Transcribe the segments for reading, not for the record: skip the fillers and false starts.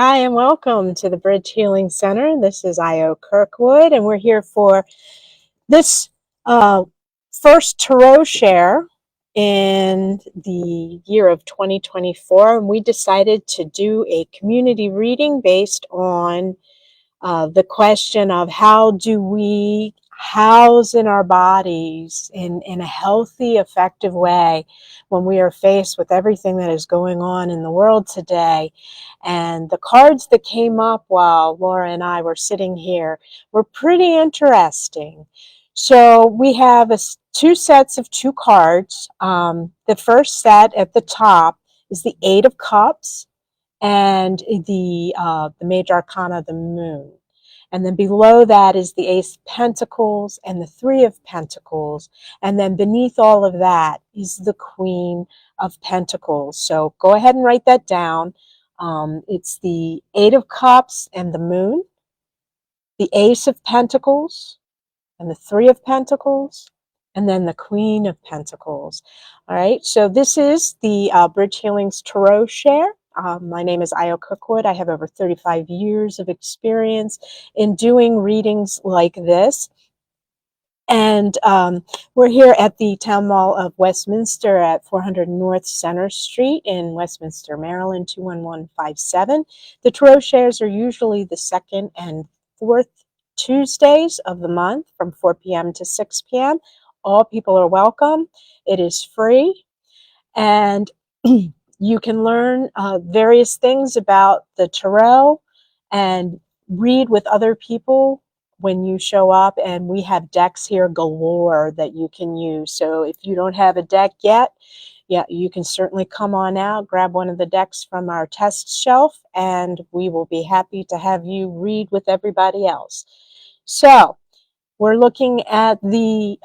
Hi, and welcome to the Bridge Healing Center. This is Io Kirkwood, and we're here for this uh, first tarot share in the year of 2024. And we decided to do a community reading based on the question of how do we house in our bodies in a healthy, effective way when we are faced with everything that is going on in the world today. And the cards that came up while Laura and I were sitting here were pretty interesting. So we have two sets of two cards. The first set at the top is the Eight of Cups and the major arcana, the moon. And then below that is the Ace of Pentacles and the Three of Pentacles. And then beneath all of that is the Queen of Pentacles. So go ahead and write that down. It's the Eight of Cups and the moon, the Ace of Pentacles and the Three of Pentacles, and then the Queen of Pentacles. All right, so this is the Bridge Healings Tarot Share. My name is Io Kirkwood. I have over 35 years of experience in doing readings like this. And we're here at the Town Mall of Westminster at 400 North Center Street in Westminster, Maryland, 21157. The tarot shares are usually the second and fourth Tuesdays of the month from 4 p.m. to 6 p.m. All people are welcome. It is free. And you can learn various things about the tarot and read with other people when you show up. And we have decks here galore that you can use. So if you don't have a deck yet, yeah, you can certainly come on out, grab one of the decks from our test shelf, and we will be happy to have you read with everybody else. So we're looking at the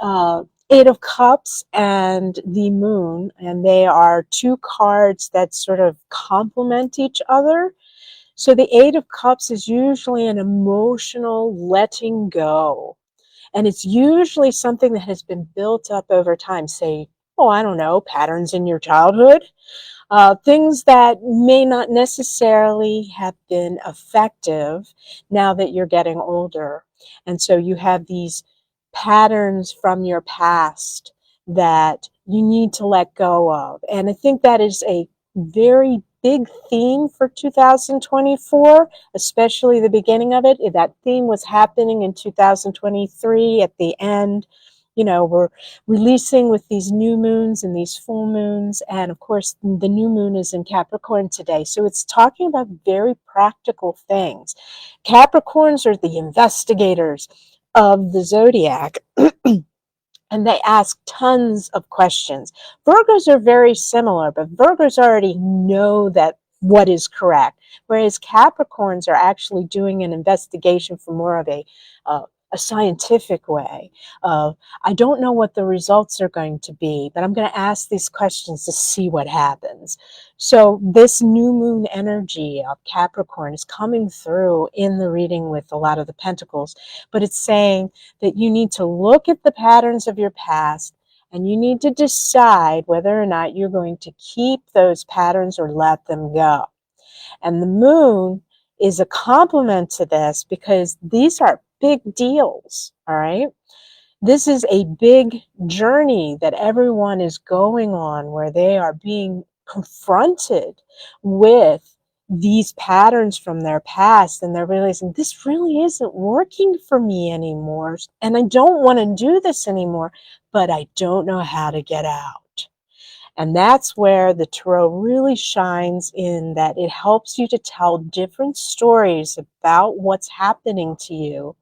Eight of Cups and the Moon, and they are two cards that sort of complement each other. So the Eight of Cups is usually an emotional letting go. And it's usually something that has been built up over time. Say, oh, I don't know, patterns in your childhood, things that may not necessarily have been effective now that you're getting older. And so you have these patterns from your past that you need to let go of. And I think that is a very big theme for 2024, especially the beginning of it. That theme was happening in 2023 at the end. You know, we're releasing with these new moons and these full moons. And of course, the new moon is in Capricorn today. So it's talking about very practical things. Capricorns are the investigators of the zodiac. And they ask tons of questions. Virgos are very similar, but Virgos already know that what is correct, whereas Capricorns are actually doing an investigation for more of a scientific way of, I don't know what the results are going to be, but I'm going to ask these questions to see what happens. So this new moon energy of Capricorn is coming through in the reading with a lot of the pentacles, but it's saying that you need to look at the patterns of your past and you need to decide whether or not you're going to keep those patterns or let them go. And the moon is a complement to this because these are big deals, all right? This is a big journey that everyone is going on where they are being confronted with these patterns from their past, and they're realizing this really isn't working for me anymore, and I don't want to do this anymore, but I don't know how to get out. And that's where the tarot really shines, in that it helps you to tell different stories about what's happening to you,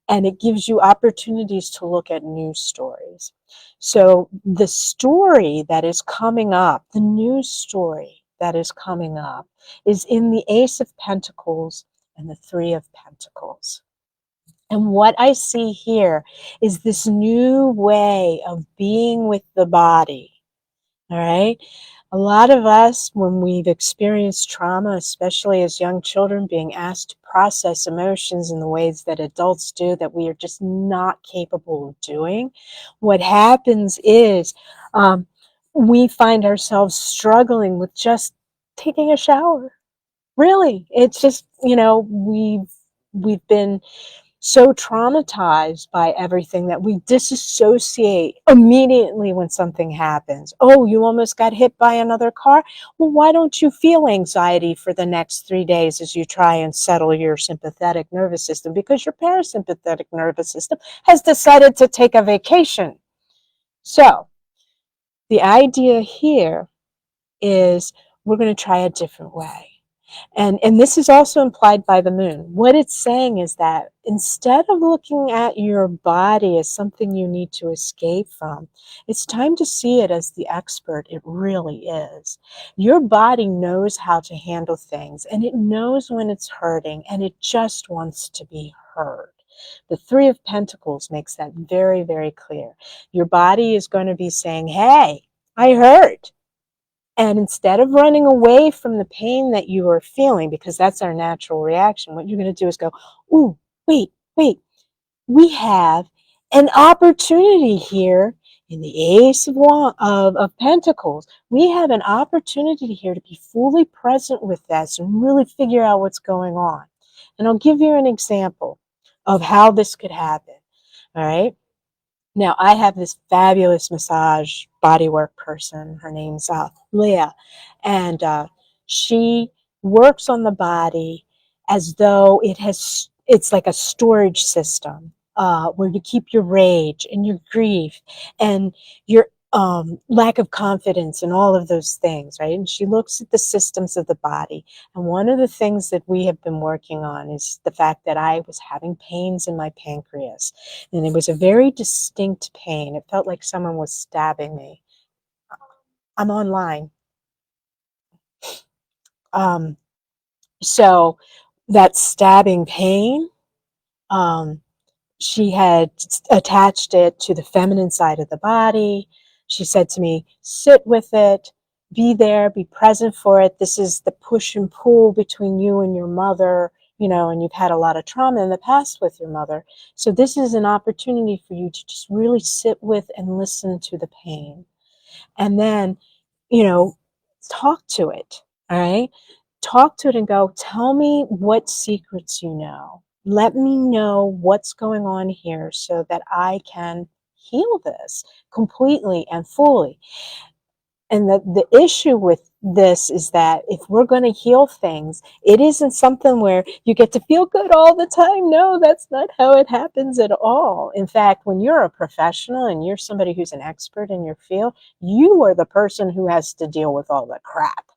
and it gives you opportunities to look at new stories. So the story that is coming up, the new story that is coming up, is in the Ace of Pentacles and the Three of Pentacles. And what I see here is this new way of being with the body. All right. A lot of us, when we've experienced trauma, especially as young children, being asked to process emotions in the ways that adults do that we are just not capable of doing, what happens is we find ourselves struggling with just taking a shower. Really, it's just, we've been so traumatized by everything that we disassociate immediately when something happens. Oh, you almost got hit by another car? Well, why don't you feel anxiety for the next 3 days as you try and settle your sympathetic nervous system? Because your parasympathetic nervous system has decided to take a vacation. So, the idea here is we're going to try a different way. And this is also implied by the moon. What it's saying is that instead of looking at your body as something you need to escape from, it's time to see it as the expert it really is. Your body knows how to handle things, and it knows when it's hurting, and it just wants to be heard. The Three of Pentacles makes that very, very clear. Your body is going to be saying, hey, I hurt. And instead of running away from the pain that you are feeling, because that's our natural reaction, what you're going to do is go, ooh, wait, we have an opportunity here in the Ace of Pentacles. We have an opportunity here to be fully present with this and really figure out what's going on. And I'll give you an example of how this could happen. All right. Now, I have this fabulous massage bodywork person. Her name's Leah, and she works on the body as though it's like a storage system where you keep your rage and your grief and your lack of confidence and all of those things, right? And she looks at the systems of the body. And one of the things that we have been working on is the fact that I was having pains in my pancreas. And it was a very distinct pain. It felt like someone was stabbing me. I'm online. Um, so that stabbing pain, um, she had attached it to the feminine side of the body. She said to me, sit with it, be there, be present for it. This is the push and pull between you and your mother, and you've had a lot of trauma in the past with your mother. So this is an opportunity for you to just really sit with and listen to the pain. And then, you know, talk to it. All right. Talk to it and go, tell me what secrets you know. Let me know what's going on here so that I can heal this completely and fully. And the issue with this is that if we're going to heal things, it isn't something where you get to feel good all the time. No, that's not how it happens at all. In fact, when you're a professional and you're somebody who's an expert in your field, you are the person who has to deal with all the crap,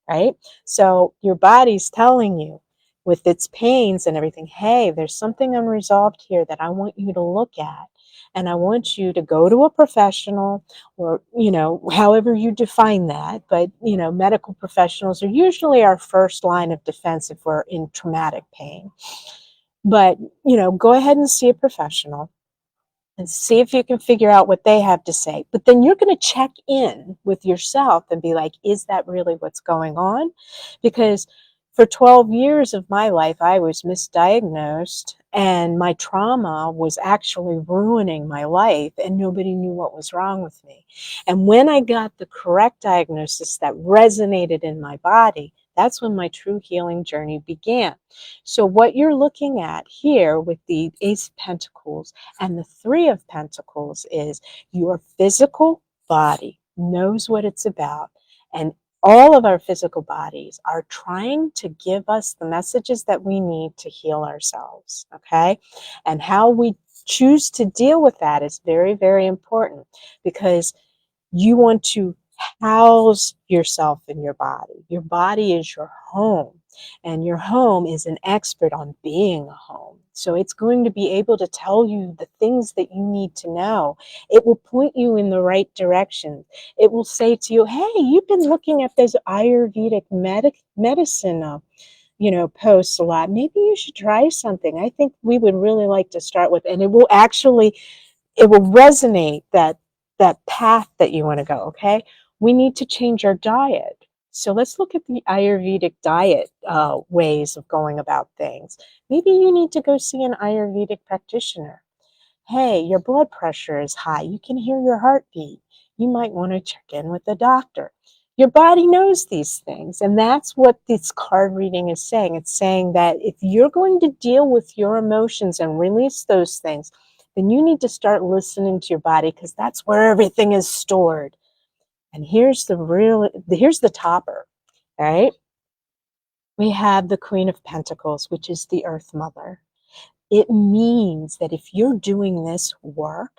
right? So your body's telling you with its pains and everything, hey, there's something unresolved here that I want you to look at. And I want you to go to a professional or, however you define that. But, medical professionals are usually our first line of defense if we're in traumatic pain. But, go ahead and see a professional and see if you can figure out what they have to say. But then you're going to check in with yourself and be like, is that really what's going on? Because for 12 years of my life, I was misdiagnosed and my trauma was actually ruining my life and nobody knew what was wrong with me. And when I got the correct diagnosis that resonated in my body, that's when my true healing journey began. So what you're looking at here with the Ace of Pentacles and the Three of Pentacles is your physical body knows what it's about. And all of our physical bodies are trying to give us the messages that we need to heal ourselves, okay? And how we choose to deal with that is very, very important because you want to house yourself in your body. Your body is your home, and your home is an expert on being a home. So it's going to be able to tell you the things that you need to know. It will point you in the right direction. It will say to you, hey, you've been looking at those Ayurvedic medicine posts a lot. Maybe you should try something. I think we would really like to start with, and it will resonate that path that you want to go. Okay, we need to change our diet. So let's look at the Ayurvedic diet ways of going about things. Maybe you need to go see an Ayurvedic practitioner. Hey, your blood pressure is high. You can hear your heartbeat. You might want to check in with the doctor. Your body knows these things, and that's what this card reading is saying. It's saying that if you're going to deal with your emotions and release those things, then you need to start listening to your body, because that's where everything is stored. And here's the topper, all right? We have the Queen of Pentacles, which is the Earth Mother. It means that if you're doing this work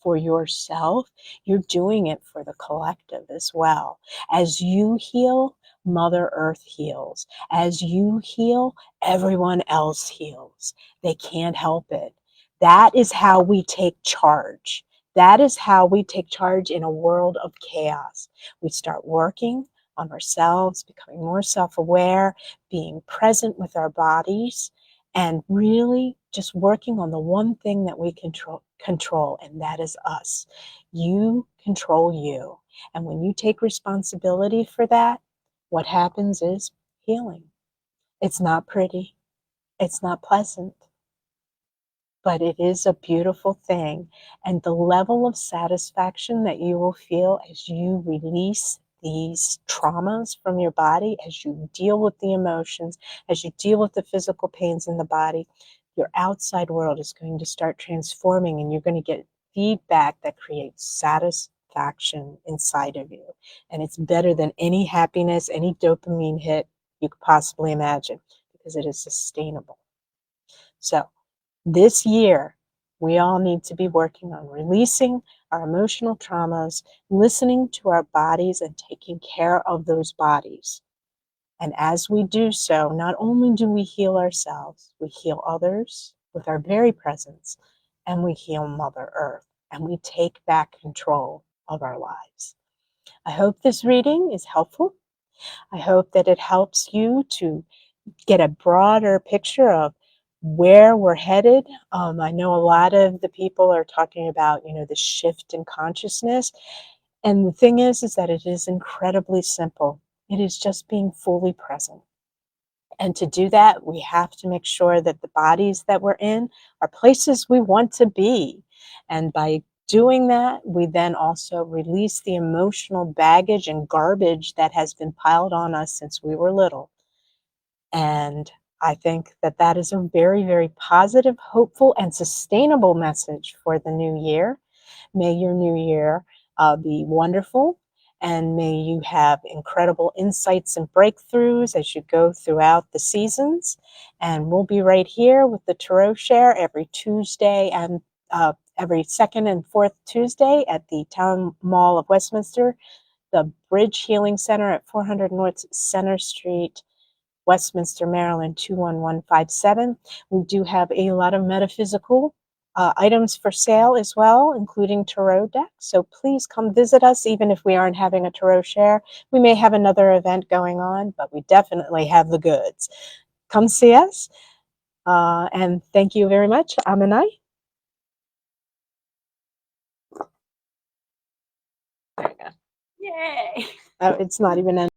for yourself, you're doing it for the collective as well. As you heal, Mother Earth heals. As you heal, everyone else heals. They can't help it. That is how we take charge. That is how we take charge in a world of chaos. We start working on ourselves, becoming more self-aware, being present with our bodies, and really just working on the one thing that we control, and that is us. You control you. And when you take responsibility for that, what happens is healing. It's not pretty. It's not pleasant, but it is a beautiful thing. And the level of satisfaction that you will feel as you release these traumas from your body, as you deal with the emotions, as you deal with the physical pains in the body, your outside world is going to start transforming, and you're going to get feedback that creates satisfaction inside of you. And it's better than any happiness, any dopamine hit you could possibly imagine, because it is sustainable. So this year, we all need to be working on releasing our emotional traumas, listening to our bodies, and taking care of those bodies. And as we do so, not only do we heal ourselves, we heal others with our very presence, and we heal Mother Earth, and we take back control of our lives. I hope this reading is helpful. I hope that it helps you to get a broader picture of where we're headed. I know a lot of the people are talking about, the shift in consciousness. And the thing is that it is incredibly simple. It is just being fully present. And to do that, we have to make sure that the bodies that we're in are places we want to be. And by doing that, we then also release the emotional baggage and garbage that has been piled on us since we were little. And I think that that is a very, very positive, hopeful, and sustainable message for the new year. May your new year be wonderful, and may you have incredible insights and breakthroughs as you go throughout the seasons. And we'll be right here with the Tarot Share every Tuesday and every second and fourth Tuesday at the Town Mall of Westminster, the Bridge Healing Center at 400 North Center Street, Westminster, Maryland 21157. We do have a lot of metaphysical items for sale as well, including tarot decks. So please come visit us, even if we aren't having a tarot share. We may have another event going on, but we definitely have the goods. Come see us. And thank you very much. Amanai. There you go. Yay. Oh, it's not even